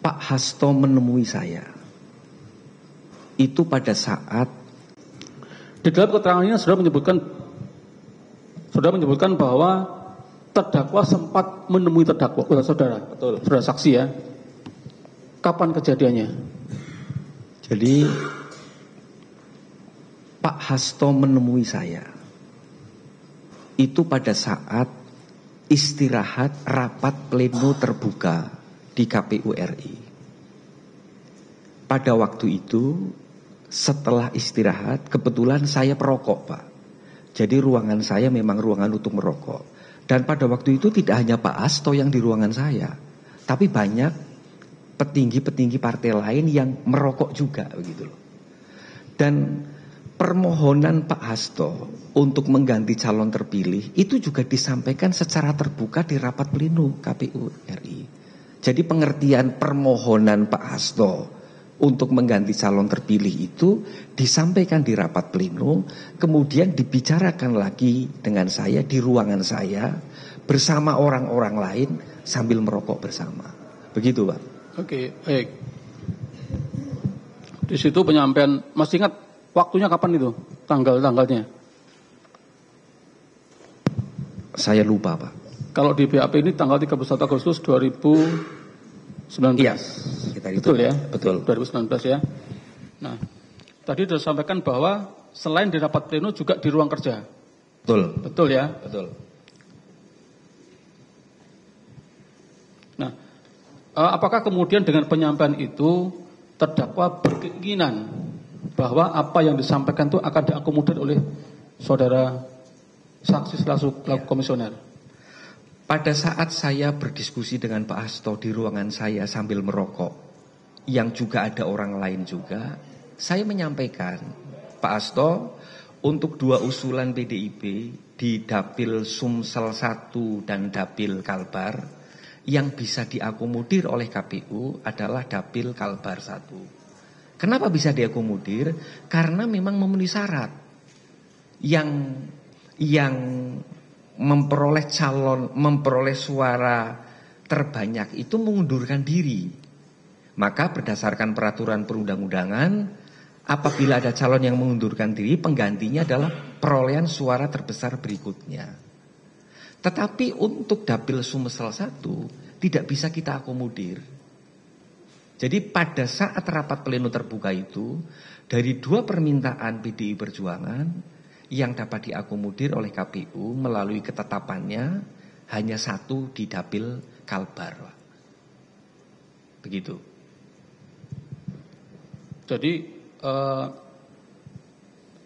Pak Hasto menemui saya itu pada saat di dalam keterangannya sudah menyebutkan bahwa terdakwa sempat menemui terdakwa, saudara. Betul. Saudara saksi ya. Kapan kejadiannya? Jadi Pak Hasto menemui saya itu pada saat istirahat rapat pleno terbuka di KPU RI. Pada waktu itu setelah istirahat kebetulan saya perokok, Pak. Jadi ruangan saya memang ruangan untuk merokok. Dan pada waktu itu tidak hanya Pak Hasto yang di ruangan saya, tapi banyak petinggi-petinggi partai lain yang merokok juga begitu loh. Dan permohonan Pak Hasto untuk mengganti calon terpilih itu juga disampaikan secara terbuka di rapat pleno KPU RI. Jadi pengertian permohonan Pak Hasto untuk mengganti calon terpilih itu disampaikan di rapat pleno, kemudian dibicarakan lagi dengan saya di ruangan saya bersama orang-orang lain sambil merokok bersama. Begitu, Pak. Oke, baik. Di situ penyampaian, masih ingat waktunya kapan itu? Tanggalnya? Saya lupa, Pak. Kalau di BAP ini tanggal 31 Agustus 2019. Iya, betul ya? Betul. 2019 ya. Nah, tadi sudah disampaikan bahwa selain di rapat pleno juga di ruang kerja. Betul. Betul ya? Betul. Nah, apakah kemudian dengan penyampaian itu terdakwa berkeinginan bahwa apa yang disampaikan itu akan diakomodir oleh saudara saksi selaku komisioner? Pada saat saya berdiskusi dengan Pak Hasto di ruangan saya sambil merokok, yang juga ada orang lain juga, saya menyampaikan, Pak Hasto, untuk 2 usulan PDIP di Dapil Sumsel 1 dan Dapil Kalbar, yang bisa diakomodir oleh KPU adalah Dapil Kalbar 1. Kenapa bisa diakomodir? Karena memang memenuhi syarat. Yang memperoleh suara terbanyak itu mengundurkan diri. Maka berdasarkan peraturan perundang-undangan, apabila ada calon yang mengundurkan diri, penggantinya adalah perolehan suara terbesar berikutnya. Tetapi untuk Dapil Sumsel 1 tidak bisa kita akomodir. Jadi pada saat rapat pleno terbuka itu, dari 2 permintaan PDI Perjuangan yang dapat diakomodir oleh KPU melalui ketetapannya hanya 1 di Dapil Kalbar. Begitu. Jadi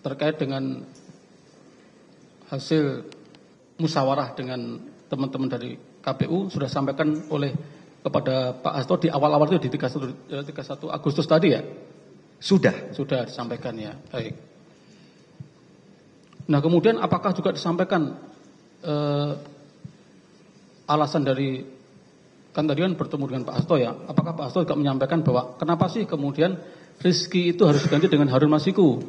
terkait dengan hasil musyawarah dengan teman-teman dari KPU sudah sampaikan oleh kepada Pak Hasto di awal-awal itu di 31 Agustus tadi ya? Sudah disampaikan ya. Baik. Nah, kemudian apakah juga disampaikan alasan dari, kan tadi kan bertemu dengan Pak Hasto ya, apakah Pak Hasto juga menyampaikan bahwa kenapa sih kemudian Rizky itu harus diganti dengan Harun Masiku?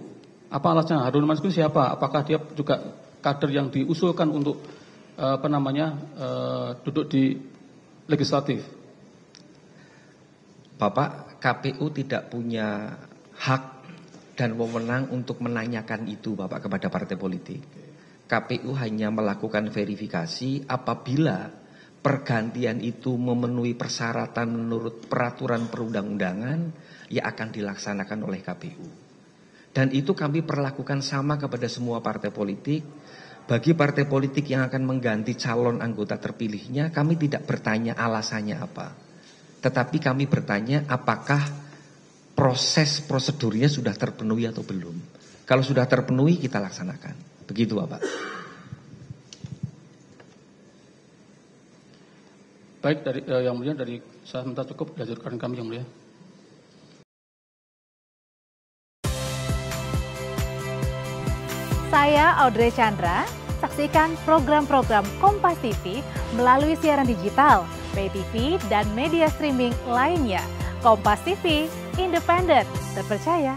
Apa alasannya? Harun Masiku siapa? Apakah dia juga kader yang diusulkan untuk duduk di legislatif? Bapak, KPU tidak punya hak dan wewenang untuk menanyakan itu, Bapak, kepada partai politik. KPU hanya melakukan verifikasi apabila pergantian itu memenuhi persyaratan menurut peraturan perundang-undangan, ya akan dilaksanakan oleh KPU. Dan itu kami perlakukan sama kepada semua partai politik. Bagi partai politik yang akan mengganti calon anggota terpilihnya, kami tidak bertanya alasannya apa. Tetapi kami bertanya apakah proses prosedurnya sudah terpenuhi atau belum. Kalau sudah terpenuhi kita laksanakan. Begitu, Bapak. Baik, dari yang mulia, dari saya minta cukup dilanjutkan kami yang mulia. Saya Audrey Chandra. Saksikan program-program Kompas TV melalui siaran digital, pay TV, dan media streaming lainnya. Kompas TV, independen, terpercaya.